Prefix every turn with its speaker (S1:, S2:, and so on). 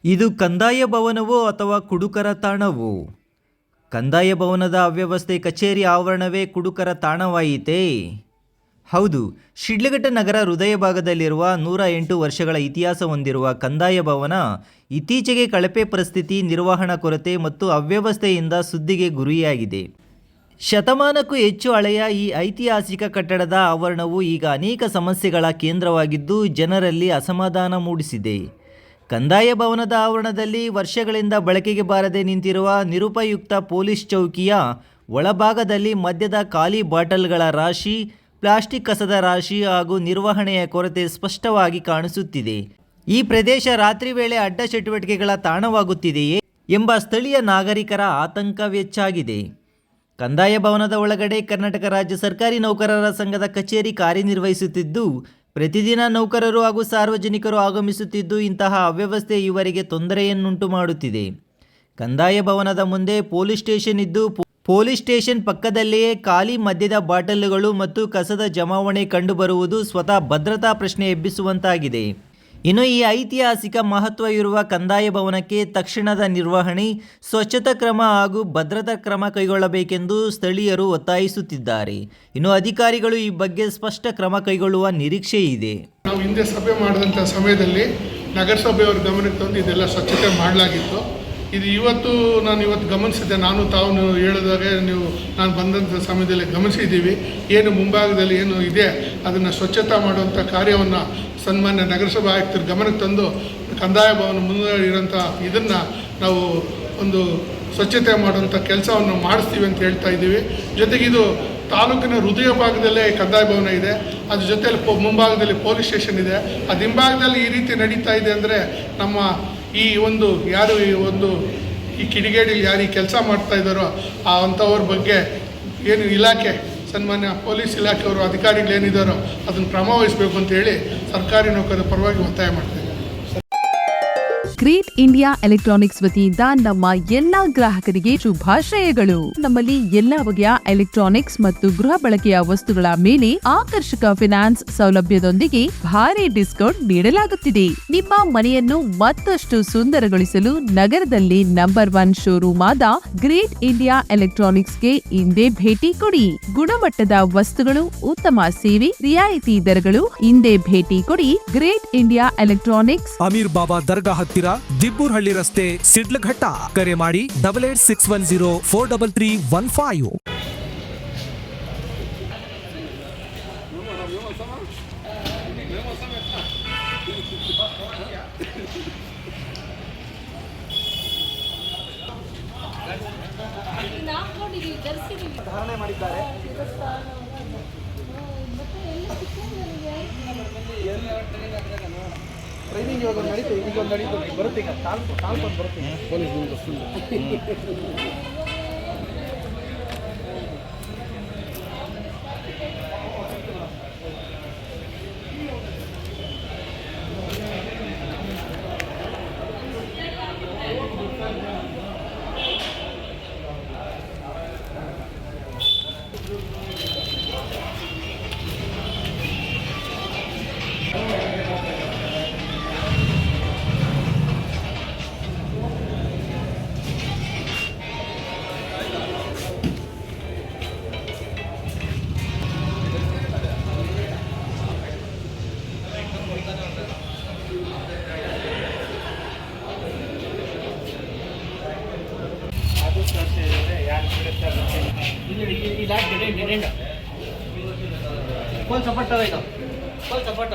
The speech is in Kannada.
S1: ಇದು ಕಂದಾಯ ಭವನವೋ ಅಥವಾ ಕುಡುಕರ ತಾಣವೋ? ಕಂದಾಯ ಭವನದ ಅವ್ಯವಸ್ಥೆ ಕಚೇರಿ ಆವರಣವೇ ಕುಡುಕರ ತಾಣವಾಯಿತೇ? ಹೌದು, ಶಿಡ್ಲಘಟ್ಟ ನಗರ ಹೃದಯ ಭಾಗದಲ್ಲಿರುವ 108 ವರ್ಷಗಳ ಇತಿಹಾಸ ಹೊಂದಿರುವ ಕಂದಾಯ ಭವನ ಇತ್ತೀಚೆಗೆ ಕಳಪೆ ಪರಿಸ್ಥಿತಿ, ನಿರ್ವಹಣಾ ಕೊರತೆ ಮತ್ತು ಅವ್ಯವಸ್ಥೆಯಿಂದ ಸುದ್ದಿಗೆ ಗುರಿಯಾಗಿದೆ. ಶತಮಾನಕ್ಕೂ ಹೆಚ್ಚು ಹಳೆಯ ಈ ಐತಿಹಾಸಿಕ ಕಟ್ಟಡದ ಆವರಣವು ಈಗ ಅನೇಕ ಸಮಸ್ಯೆಗಳ ಕೇಂದ್ರವಾಗಿದ್ದು ಜನರಲ್ಲಿ ಅಸಮಾಧಾನ ಮೂಡಿಸಿದೆ. ಕಂದಾಯ ಭವನದ ಆವರಣದಲ್ಲಿ ವರ್ಷಗಳಿಂದ ಬಳಕೆಗೆ ಬಾರದೆ ನಿಂತಿರುವ ನಿರುಪಯುಕ್ತ ಪೊಲೀಸ್ ಚೌಕಿಯ ಒಳಭಾಗದಲ್ಲಿ ಮದ್ಯದ ಖಾಲಿ ಬಾಟಲ್ಗಳ ರಾಶಿ, ಪ್ಲಾಸ್ಟಿಕ್ ಕಸದ ರಾಶಿ ಹಾಗೂ ನಿರ್ವಹಣೆಯ ಕೊರತೆ ಸ್ಪಷ್ಟವಾಗಿ ಕಾಣಿಸುತ್ತಿದೆ. ಈ ಪ್ರದೇಶ ರಾತ್ರಿ ವೇಳೆ ಅಡ್ಡ ಚಟುವಟಿಕೆಗಳ ತಾಣವಾಗುತ್ತಿದೆಯೇ ಎಂಬ ಸ್ಥಳೀಯ ನಾಗರಿಕರ ಆತಂಕ ಹೆಚ್ಚಾಗಿದೆ. ಕಂದಾಯ ಭವನದ ಒಳಗಡೆ ಕರ್ನಾಟಕ ರಾಜ್ಯ ಸರ್ಕಾರಿ ನೌಕರರ ಸಂಘದ ಕಚೇರಿ ಕಾರ್ಯನಿರ್ವಹಿಸುತ್ತಿದ್ದು, ಪ್ರತಿದಿನ ನೌಕರರು ಹಾಗೂ ಸಾರ್ವಜನಿಕರು ಆಗಮಿಸುತ್ತಿದ್ದು, ಇಂತಹ ಅವ್ಯವಸ್ಥೆ ಇವರಿಗೆ ತೊಂದರೆಯನ್ನುಂಟು ಮಾಡುತ್ತಿದೆ. ಕಂದಾಯ ಭವನದ ಮುಂದೆ ಪೊಲೀಸ್ ಸ್ಟೇಷನ್ ಇದ್ದು, ಪೊಲೀಸ್ ಸ್ಟೇಷನ್ ಪಕ್ಕದಲ್ಲಿಯೇ ಖಾಲಿ ಮದ್ಯದ ಬಾಟಲುಗಳು ಮತ್ತು ಕಸದ ಜಮಾವಣೆ ಕಂಡುಬರುವುದು ಸ್ವತಃ ಭದ್ರತಾ ಪ್ರಶ್ನೆ ಎಬ್ಬಿಸುವಂತಾಗಿದೆ. ಇನ್ನು ಈ ಐತಿಹಾಸಿಕ ಮಹತ್ವ ಇರುವ ಕಂದಾಯ ಭವನಕ್ಕೆ ತಕ್ಷಣದ ನಿರ್ವಹಣೆ, ಸ್ವಚ್ಛತಾ ಕ್ರಮ ಹಾಗೂ ಭದ್ರತಾ ಕ್ರಮ ಕೈಗೊಳ್ಳಬೇಕೆಂದು ಸ್ಥಳೀಯರು ಒತ್ತಾಯಿಸುತ್ತಿದ್ದಾರೆ. ಇನ್ನು ಅಧಿಕಾರಿಗಳು ಈ ಬಗ್ಗೆ ಸ್ಪಷ್ಟ ಕ್ರಮ ಕೈಗೊಳ್ಳುವ ನಿರೀಕ್ಷೆ ಇದೆ.
S2: ನಾವು ಹಿಂದೆ ಸಭೆ ಮಾಡಿದಂಥ ಸಮಯದಲ್ಲಿ ನಗರಸಭೆಯವರ ಗಮನಕ್ಕೆ ತಂದು ಇದೆಲ್ಲ ಸ್ವಚ್ಛತೆ ಮಾಡಲಾಗಿತ್ತು. ಇದು ನಾನು ಇವತ್ತು ಗಮನಿಸಿದ್ದೆ. ತಾವು ಹೇಳಿದಾಗ ನಾನು ಬಂದಂಥ ಸಮಯದಲ್ಲಿ ಗಮನಿಸಿದ್ದೀವಿ. ಏನು ಮುಂಭಾಗದಲ್ಲಿ ಏನು ಇದೆ ಅದನ್ನು ಸ್ವಚ್ಛತಾ ಮಾಡುವಂಥ ಕಾರ್ಯವನ್ನು ಸನ್ಮಾನ್ಯ ನಗರಸಭಾ ಆಯುಕ್ತರ ಗಮನಕ್ಕೆ ತಂದು ಕಂದಾಯ ಭವನ ಮುಂದೆ ಇರೋಂಥ ಇದನ್ನು ನಾವು ಒಂದು ಸ್ವಚ್ಛತೆ ಮಾಡುವಂಥ ಕೆಲಸವನ್ನು ಮಾಡಿಸ್ತೀವಿ ಅಂತ ಹೇಳ್ತಾ ಇದ್ದೀವಿ. ಜೊತೆಗೆ ಇದು ತಾಲೂಕಿನ ಹೃದಯ ಭಾಗದಲ್ಲೇ ಕಂದಾಯ ಭವನ ಇದೆ. ಅದ್ರ ಜೊತೆಯಲ್ಲಿ ಮುಂಭಾಗದಲ್ಲಿ ಪೊಲೀಸ್ ಸ್ಟೇಷನ್ ಇದೆ. ಅದು ಹಿಂಭಾಗದಲ್ಲಿ ಈ ರೀತಿ ನಡೀತಾ ಇದೆ ಅಂದರೆ ನಮ್ಮ ಈ ಕಿಡಿಗೇಡಿಯಲ್ಲಿ ಯಾರು ಈ ಕೆಲಸ ಮಾಡ್ತಾ ಇದ್ದಾರೋ ಅಂಥವ್ರ ಬಗ್ಗೆ ಏನು ಇಲಾಖೆ, ಸನ್ಮಾನ್ಯ ಪೊಲೀಸ್ ಇಲಾಖೆಯವರು ಅಧಿಕಾರಿಗಳೇನಿದ್ದಾರೋ ಅದನ್ನು ಕ್ರಮ ವಹಿಸಬೇಕು ಅಂತ ಹೇಳಿ ಸರ್ಕಾರಿ ನೌಕರರ ಪರವಾಗಿ ಒತ್ತಾಯ ಮಾಡ್ತಾರೆ.
S3: ಗ್ರೇಟ್ ಇಂಡಿಯಾ ಎಲೆಕ್ಟ್ರಾನಿಕ್ಸ್ ವತಿಯಿಂದ ನಮ್ಮ ಎಲ್ಲಾ ಗ್ರಾಹಕರಿಗೆ ಶುಭಾಶಯಗಳು. ನಮ್ಮಲ್ಲಿ ಎಲ್ಲಾ ಬಗೆಯ ಎಲೆಕ್ಟ್ರಾನಿಕ್ಸ್ ಮತ್ತು ಗೃಹ ಬಳಕೆಯ ವಸ್ತುಗಳ ಮೇಲೆ ಆಕರ್ಷಕ ಫಿನಾನ್ಸ್ ಸೌಲಭ್ಯದೊಂದಿಗೆ ಭಾರಿ ಡಿಸ್ಕೌಂಟ್ ನೀಡಲಾಗುತ್ತಿದೆ. ನಿಮ್ಮ ಮನೆಯನ್ನು ಮತ್ತಷ್ಟು ಸುಂದರಗೊಳಿಸಲು ನಗರದಲ್ಲಿ ನಂಬರ್ 1 ಶೋರೂಮ್ ಆದ ಗ್ರೇಟ್ ಇಂಡಿಯಾ ಎಲೆಕ್ಟ್ರಾನಿಕ್ಸ್ಗೆ ಇಂದೇ ಭೇಟಿ ಕೊಡಿ. ಗುಣಮಟ್ಟದ ವಸ್ತುಗಳು, ಉತ್ತಮ ಸೇವೆ, ರಿಯಾಯಿತಿ ದರಗಳು. ಇಂದೇ ಭೇಟಿ ಕೊಡಿ. ಗ್ರೇಟ್ ಇಂಡಿಯಾ ಎಲೆಕ್ಟ್ರಾನಿಕ್ಸ್,
S4: ಅಮೀರ್ ಬಾಬಾ ದರ್ಗಾ ಹತ್ತಿರ, ದಿಬ್ಬೂರ್ಹಳ್ಳಿ ರಸ್ತೆ, ಶಿಡ್ಲಘಟ್ಟ. ಕರೆ ಮಾಡಿ 8861043315.
S5: ಧಾರಣೆ ಮಾಡಿದ್ದಾರೆ. ಟ್ರೈನಿಂಗ್ ಇವಾಗ ನಡೀತು, ಈಗ ಬರುತ್ತೆ, ಈಗ ತಾಲ್ಪು ಬರುತ್ತೆ ಪೊಲೀಸ್. ಫುಲ್ ಸಪೋರ್ಟ್ ಇದು, ಫುಲ್ ಸಪೋರ್ಟ್.